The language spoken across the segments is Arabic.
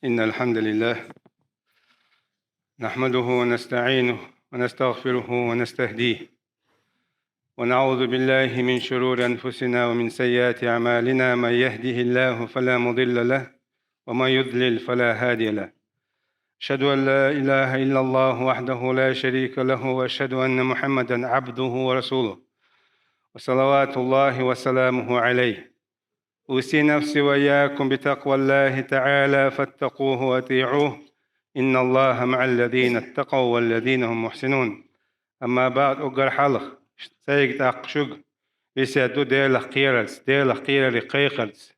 إن الحمد لله نحمده ونستعينه ونستغفره ونستهديه ونعوذ بالله من شرور أنفسنا ومن سيئات أعمالنا. من يهده الله فلا مضل له ومن يضلل فلا هادي له. أشهد أن لا إله إلا الله وحده لا شريك له وأشهد أن محمدا عبده ورسوله وصلوات الله وسلامه عليه. أوصي نفسي وإياكم بتقوى الله تعالى فاتقوه وأطيعوه إن الله مع الذين اتقوا والذين هم محسنون. أما بعد أقر حلق سيق تاقشق بسيادو ديلخ قيرل قيقرس.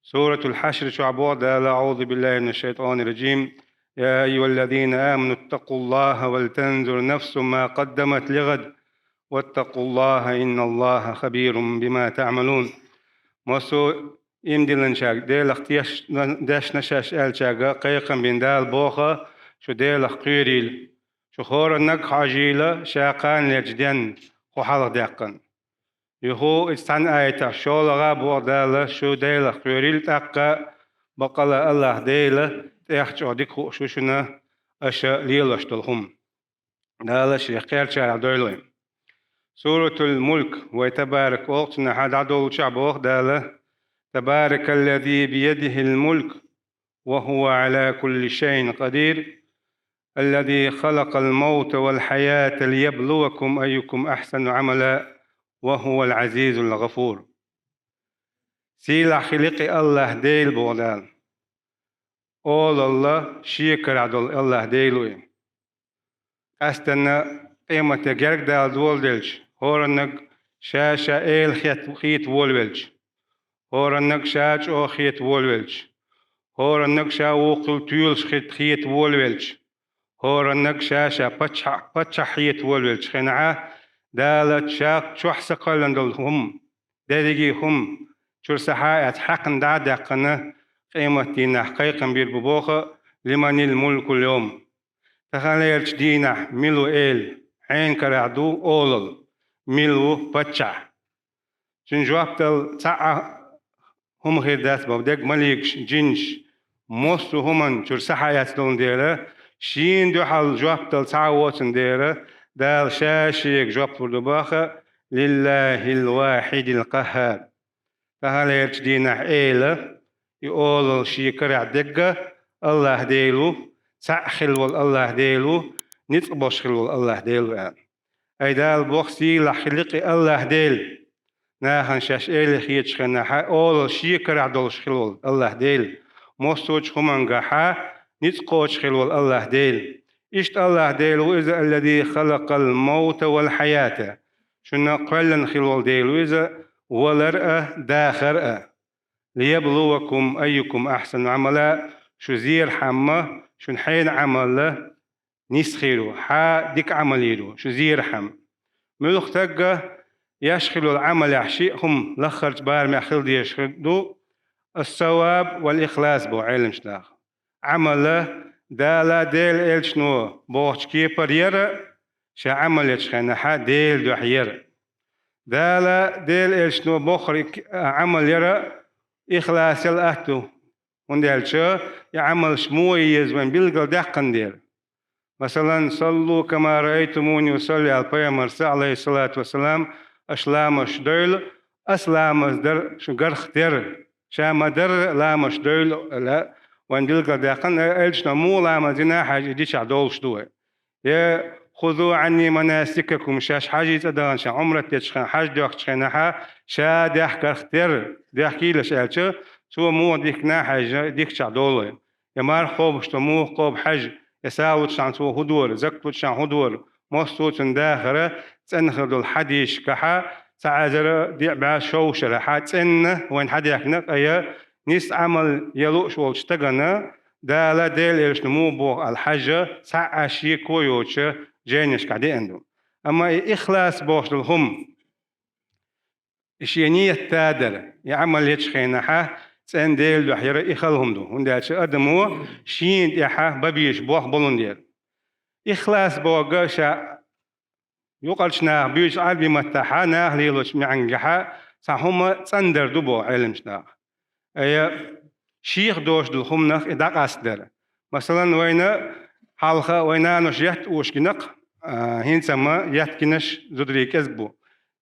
سورة الحشر شعبوه دال أعوذ بالله من الشيطان الرجيم. يا أيها الذين آمنوا اتقوا الله ولتنظر نفس ما قدمت لغد واتقوا الله إن الله خبير بما تعملون. مصو إمدلن شاق ديلخ داش نشاش شاقا قيقن بين دال بوخا شو ديلخ قيريل شو خور النق حاجيلة شاقان لجدن خو حلق داقن يهو استعن آيتا شو لغا بوغ دال شو ديلخ قيريل تاقا بقلا الله ديلة تيخشو ديك خو شوشنا أشا ليلش دلهم دالش يخير شارع دويلوين. سورة الملك ويتبارك وقتنا حد عدول شعبوه دالة تبارك الذي بيده الملك وهو على كل شيء قدير الذي خلق الموت والحياة ليبلوكم أيكم أحسن عملا وهو العزيز الغفور. سيلا خلق الله ديل بودال أول الله شيكر عدل الله ديلوي أستنى قيمة جرق دال دول دلش هورنك شاشة إيل خيت وولولش هورنك شاش أو خيت وولولش هورنك شا وقل تيولش خيت وولولش هورنك شاشة بتش خيت وولولش خنعة دالت شاق شو حسقلن دلهم دلجي هم شو سحايات حقن دعدقنا قيمة دينا حقيقا بيربوخة لمن الملك اليوم تخليرش دينا ملو إيل عين كرعدو أولل ملو بتشع جنجوابتل تاع هم غير داس بودك مليكش جنش موستو همن شو سحايات دون ديرة شين دو حال جوابتل تعوتن ديرة دال شاشيك جوابتل دباخة لله الواحد القهار تخليرش دينا إيل يقول شيكر عدقة الله ديلو سأخل والله ديلو نتقبش خل والله ديلو يعني أي دال بوخسي لخلق الله ديل ناخن شاش إيل خيتش خناحا أول شيكر عدلش خل الله ديل موستوش خمانقاحا نتقوش خل والله ديل إشت الله ديلو إذا الذي خلق الموت والحياة شنا قلن خل ديلو إذا ولرأ داخرأ ليبلوكم أيكم أحسن عملا شو زير حمى شو نحين عمله نسخيرو حا ديك عمليرو شو زير حم ملوخ تقى يشخلوا العمل يحشيهم لخرج بار ما خلد يشخدو الصواب والإخلاص بو علم شداخ عمله دالا ديل إل شنو بوخش كيبر يرى شا عمل يشخينا حا ديل دو حيرى دالا ديل إل شنو بوخر عمل يرى إخلاص الأهتو ونديل شو يعمل شموي يزمن بيلقل دقن دير مثلا صلوا كما رأيتموني أصلي على البيغمبر عليه الصلاة والسلام أشلامش ديل أسلامش در شو قرخ در شام در لامش ديل لا ونديلقل دقن إلش نمو لام زنا حاجة ديش عدولش دوه يا خذوا عني مناسككم شاش حاجة تدان شا عمرة تشخن حاج دوخ تشخنها شا ديح قرخ در ديح كيلش ألش سو مو ديك ناحج ديك شعدولة يمار خوب شتمو خوب حج يساوت شان سو هدور زكت شان هدور مستوت داخرة تنخذ الحديش كحا تعذر دي بعد شوشرة حاتن وين حد يحنق أيه نيس عمل يلوش والشتغنا دالا ديل إيش نمو بو الحج ساعة شي كويوش جينش قاعدين عندهم أما إخلاص بوش لهم إشيانية تادر يعمل يتشخينها سن ديل دو حيرا إخلهم دو ونداتش أدمو شين يحا ببيش بوخ بولون دير إخلاص بوغاشا يقالش ناخ بيش عالبي متاحا ناخ ليلوش معنجحا ساهما تندر دو بو علمش ناخ أي شيخ دوش دل خمنخ إداق أصدر مثلا وين حالخا وين نش يحت وشكنق هين سما يحت كنش زدري كذبو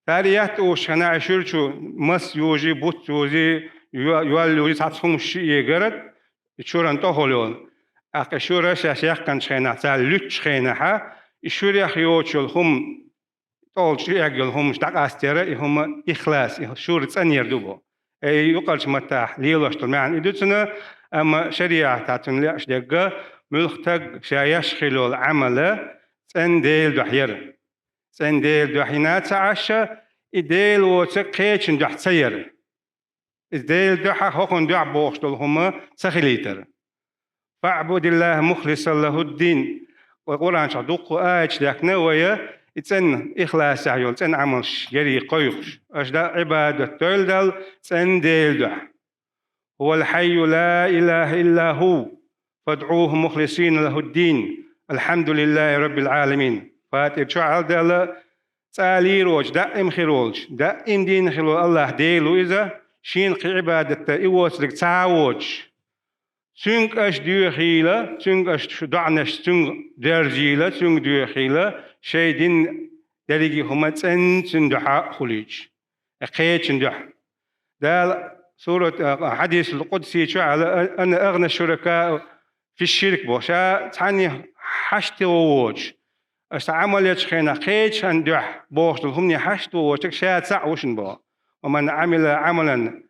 تاري يحت وشنا عشور شو مس يوجي بوت يوجي يوال يوجي ساتهم شيء يجرد يشورن تهولون أكشورة شيخ كان شينا تال لط شينا ها يشور يخيوتشل هم طول شيء يقول هم اشتاق أستيرة هم إخلاص يشور تانير دوبو أي يقالش متاح ليلوش تلمعن إدوتنا أما شريعة تاتن ليش دقة ملختق شايشخلو العمل تنديل دحير تنديل دحينات عشا إديل وتقيتشن دح تسير إديل دحا هون دح بوشتل هم سخليتر فاعبد الله مخلصا له الدين وقرآن شدوق آيش داك نوية تن إخلاص عيول تن عملش يري قيوش أجدا عبادة تولدل تن ديل دح هو الحي لا إله إلا هو فادعوه مخلصين له الدين الحمد لله رب العالمين فاترشع دل تالي روج دائم خيروج دائم دين خلو الله ديلو إذا شين عبادة إيوس لك تعوج سنك أش ديو خيلة سنك أش دعنش سنك درجيلة سنك ديو خيلة شيء دين درجي هما تن دحاء خليج أقيت دح دال سورة حديث القدسي شو على أن أغنى الشركاء في الشرك بوشا تعني حشت ووج استعمل يتخينا قيت عن دح بوش هم حشت ووج شات سع وشن بوا ومن عمل عملا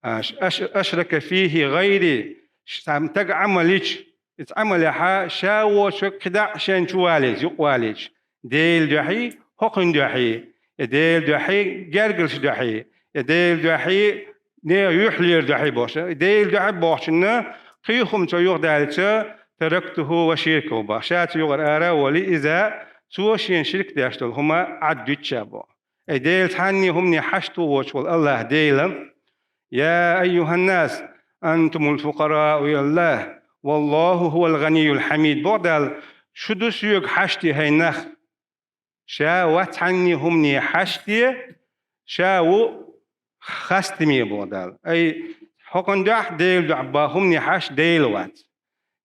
أشرك فيه غيري تج عمليش يتعمل ها شاو شكدا شن شواليج يقواليج ديل دحي حقن دحي ديل دحي جرجلش دحي ديل دحي نه يحلير دحي باشا ديل دحي باشنا قيهم تيوغ دالتشا تركته وشركه باشات يوغر آرا ولي إذا توشين شرك داشتل هما عدد شابو ديل تحني هم نحشتوا وشوال الله ديلم يا أيها الناس أنتم الفقراء إلى الله والله هو الغني الحميد بودال شدو سيوك حشتي هاي نخ شاو تحني هم نحشتي شاو خستمي بودال أي حقن دح ديل دعبا هم نحش ديل وات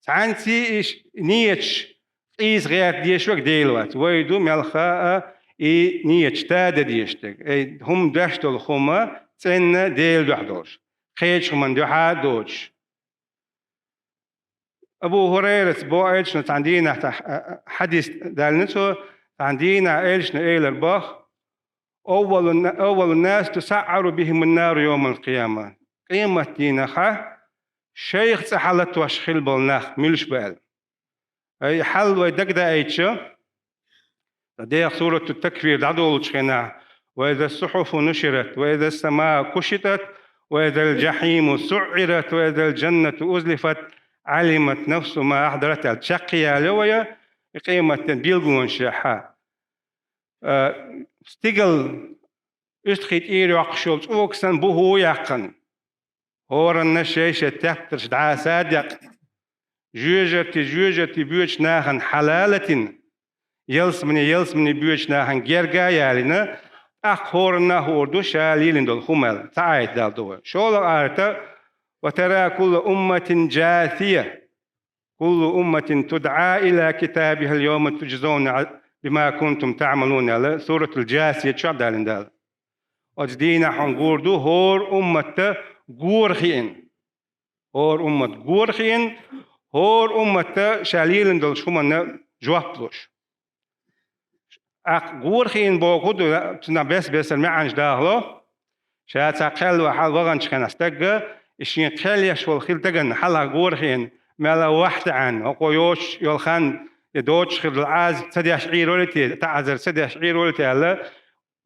تعنتي إيش نيتش إيش غير ديشوك ديل وات ويدو ملخاء إي نيتش تاد ديشتك أي هم داشتو الخوما تن ديل دحدوش خيش من دحا دوش أبو هريرة بوعدش نتعندينا حديث دالنتو عندينا إيش نقيل البخ أول الناس تسعر بهم النار يوم القيامة قيمة دينخا شيخ سحلت وشخيل بالنخ ملش بال أي حل ويدقدا أيتشا ديخ سورة التكفير دعدول شخنا وإذا الصحف نشرت وإذا السماء كشطت وإذا الجحيم سعرت وإذا الجنة أزلفت علمت نفس ما أحضرت الشقية لويا قيمة بيلغون شحا ستيغل استخيت إيري وقشولت أوكسن بوهو يقن هورن نشيشة تحترش دعا صادق جوجتي بيوش ناخن حلالة يلسمني بيوش ناخن جيرغا يالينا أخورنا هوردو شاليلين دول خمال تعايد دال دول شول آرتا وترى كل أمة جاثية كل أمة تدعى إلى كتابها اليوم تجزون بما كنتم تعملون على سورة الجاثية شعب دالين دال أجدينا حنقوردو هور أمة غورخين هور أمة غورخين هور أمة شاليلين دول شمنا جوابلوش غورخين بوغودو تنا بس المعنج داهلو شات قل وحال وغنش كان استقى إشين قليش والخيل تجن حلا غورخين ملا واحد عن وقيوش يلخان يدوش خير العاز سديش عيرولتي تعذر سديش عيرولتي على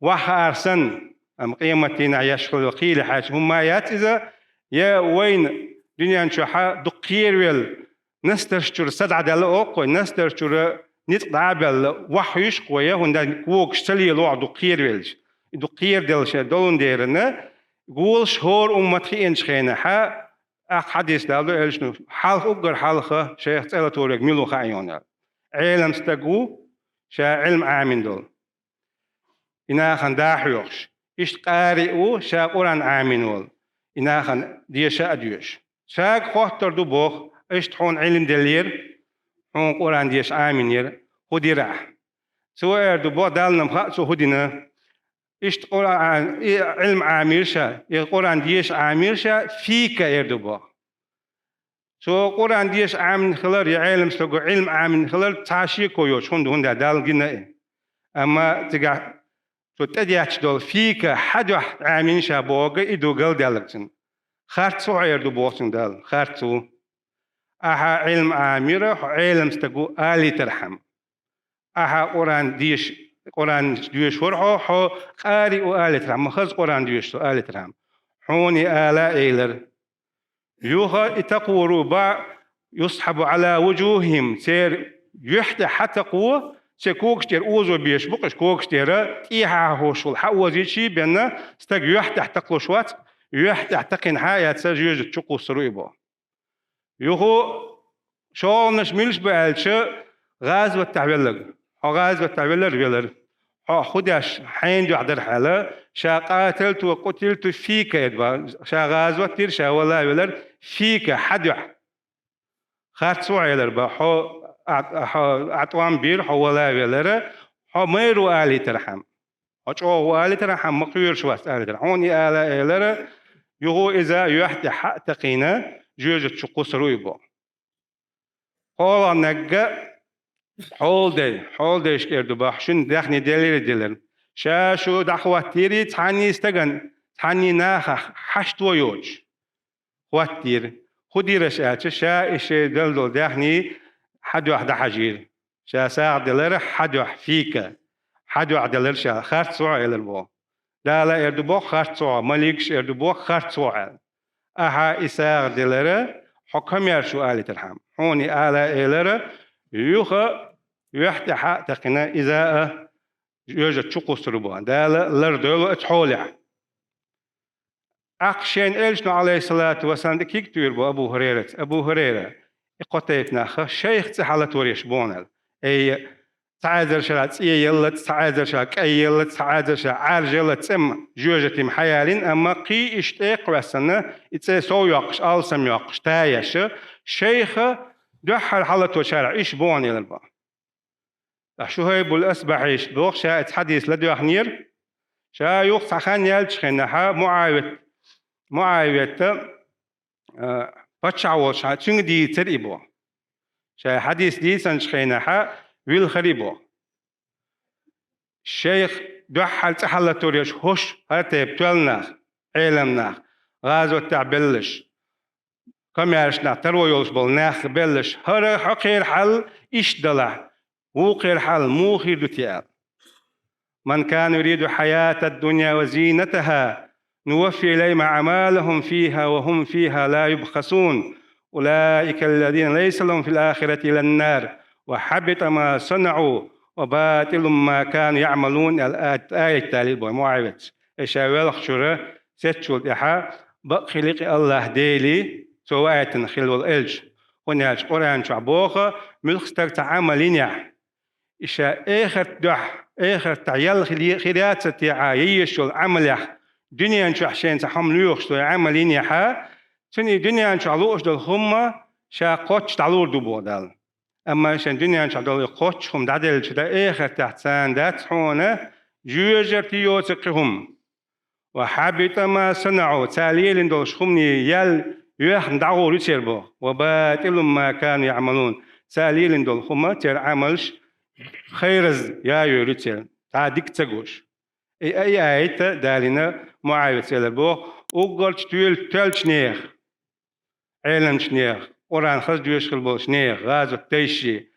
وحارسن أم قيمتين عيشخل وقيل حاج هم يات إذا يا وين دنيا نشوحا دقير ويل نسترشتر سدع دل أوقو نسترشتر نطلع بال وحيش قوية هندا كوك شتلي لوع دقير ويلش دقير دلش دولن ديرنا قول شهور أمتي إنش خينا حا حديث دالو إلشنو حالخ أقر حالخه شيخ تسألتوريك ميلو خايون علم استقو شا علم آمين دول إنا خان داحيوش إشت قارئو شا قرآن آمين ول إنا خان ديشا أديوش شاك خاطر دو بوخ اشت حون علم دلير حون قرآن ديش آمينير هدي راح سواء دو بوخ دالنا مخاق سو هدينا اشت قرآن علم عاميرشا قرآن ديش عاميرشا فيك اردو بوخ سو قرآن ديش عامن خلال يعلم سلقو علم عامن خلال تعشي كويوش هون دال جنا أما تقع سو تدياتش دول فيك حد عامين شابوغ إدو قل دالكسن خارتسو عيردو بوغسن دال خارتسو أها علم عاميرة علم استقو آلي ترحم أها قرآن ديش فرحو حو قاري وآلي ترحم مخز قرآن ديش آلي ترحم حوني آلا إيلر يوها اتقوا ربع يصحب على وجوههم سير يحت حتى قوة سكوكش تير اوزو بيش بقش كوكش تير ايها هوشول حوزي شي بينا استق يحت تقلو شوات يحت تقن حايات سجيج تشقو سرويبو يوهو شو نشملش بقالش غازوة تعبلغ غازوة تعبلغ بيلر خداش حين دو عدر حالا شا قاتلت وقتلت فيك يدبا شا غازوة تير شا ولا بيلر فيك حدح خارت سوعي لربا حو عطوان بير حو ولا بيلر حو ميرو آلي ترحم حو آلي ترحم مقير شواست آلي ترحم هوني آلي لر يهو إذا يحت حق تقينا جوجة شقو سرويبو قولا نقا حول دي شكيردو بحشن داخني دليل شاشو دخوة تيري تحاني استغن تحاني ناخا حشت ويوج خواتير خودي رشاتش شا إشي دلدو داخني حدو أحد حجير شا ساق دلر حدو فيك حدو دلر شا خارت سوع إلربو دالا إردبو خارت سوع مليكش إردبو خارت سوع أها إساق دلر حكم يرشو آلي ترحم هوني آلا إلر يوخا يحت حق تقنا إذا يوجد شقو سربو دالا لردولو اتحولع أقشين إلشنا عليه الصلاة والسلام دكيك تيربو أبو هريرة إقوتيتنا خ شيخ تحالة وريش بونل أي تعاذر شلات يلت تعاذر شلات أي يلت تعاذر شلات عارجلت أم جوجتي محيالين أما قي اشتاق وسنة إتسي سو يقش ألسم يقش تايش شيخ دحر حالة وشارع إيش بوني للبا شو هاي بالأسبعيش دوخ شاء حديث لدي أخنير شا يوقع خان يالش خنها معاوية بتشعوش شا تنجدي تريبو شا حديث دي سنشخينها ويل خريبو الشيخ دحل تحلة توريش هوش هرتي بتولنا علمنا غازو تعبلش كم يارشنا ترو يولش بالناخ بلش هر حقير حل إيش دلع وقير حل موخير دوتيال من كان يريد حياة الدنيا وزينتها نوفي إليهم أعمالهم فيها وهم فيها لا يبخسون أولئك الذين ليس لهم في الآخرة إلا النار وحبط ما صنعوا وباطل ما كانوا يعملون الآية التالية معاوية إشاويل خشورة ستشول إحا بخلق الله ديلي سواء خلو الإلج ونالش قرآن شعبوخة ملخستر تعاملين إشا آخر تعيال خليات ستعايش العمل دنيا نشو حشين تحملوخ شو عملين يحا تني دنيا نشو علوش دل هم شا قوتش تعلور دوبو دال أما شان دنيا نشو دل قوتش هم دادل شدا آخر تحتسان دات حونا جوجر تيوتقهم وحبط ما صنعوا تاليل دل شخمني يال يخن دعو رتيربو وباطل ما كانوا يعملون تاليل دل هم تير عملش خيرز يا يوريتير تعديك تجوش أي آية دالنا معاوية سلبو وقلت تقول تلش نيخ علم شنيخ قرآن خز جوش خلبو شنيخ غاز التيشي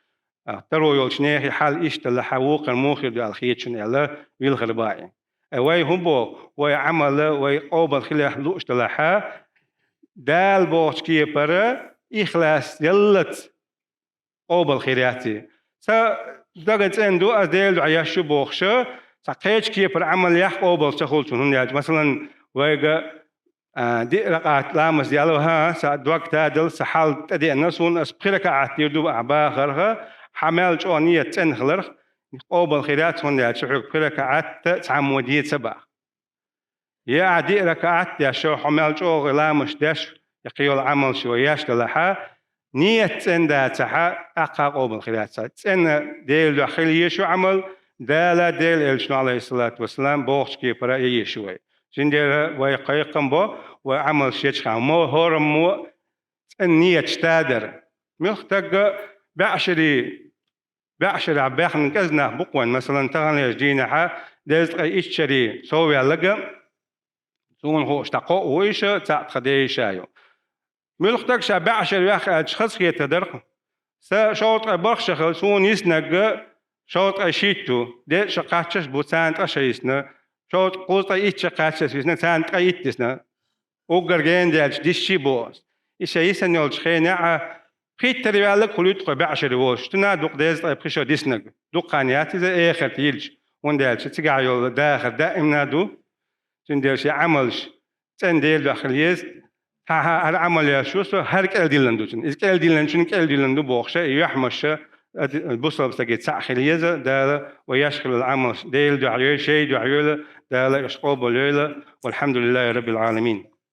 ترو يول شنيخ حال إيش تلحوق الموخر دي الخيط شنيلا ويلخرباي وي همبو وي عمل وي قوبل خليح لوش تلحا دال بوش كي برا إخلاص يلت قوبل خيراتي سا دقت اندو أديل عياشو بوخشة ساقيش كي بر عمل يح قوبل تخلصون هن مثلا ويجا دي رقعت لامس ديالوها سادوك تادل سحال تدي النسون اسبخيرك عتيردو أعبا خرها حمل جونية تنخلر قوبل خيرات هن يا شحوك خيرك عت تعمودية سبع يا عدي ركعت يا شو حمل جو لامس داش يقيل عمل شوياش لها نية تندا تها أقاقو بالخلاص تن ديل داخل يشو عمل دالا ديل إلشنا عليه الصلاة والسلام بوخش كي برا يشوي جندير ويقيقم بو وعمل شيء مو هورم مو النية تادر مختق بعشري عباخن كزنا بقوان مثلا تغني جينا ديز إيشري سوي لقى سون هو اشتقوا ويش تعت خدي شايو ملختك بعشري ياخ أشخاص يتدرخ شوط برخ سون يسنق شوط شيتو ده شقاتش بوسان تشيسنا شوط قوت إيش شقاتش يسنا سان تقيتسنا وقرجين دالش ديشي بوس إيش يسن يولش خينا خيت تريالك خليت بعشر وش تنادق ديز طيب خشوا ديسنق دقانيات إذا آخر تيلش وندالش تيجا يول داخل دائم نادو تندالش عملش تنديل داخل يز ها العمل يا شو سو هر كل ديلندو تن إذا كل ديلندو كل ديلندو بوخشة يحمش البصل بتجي تساخل يزا ده ويشغل العمل ديل دعيو شيء دعيو ده لا يشقوا بليلة والحمد لله رب العالمين.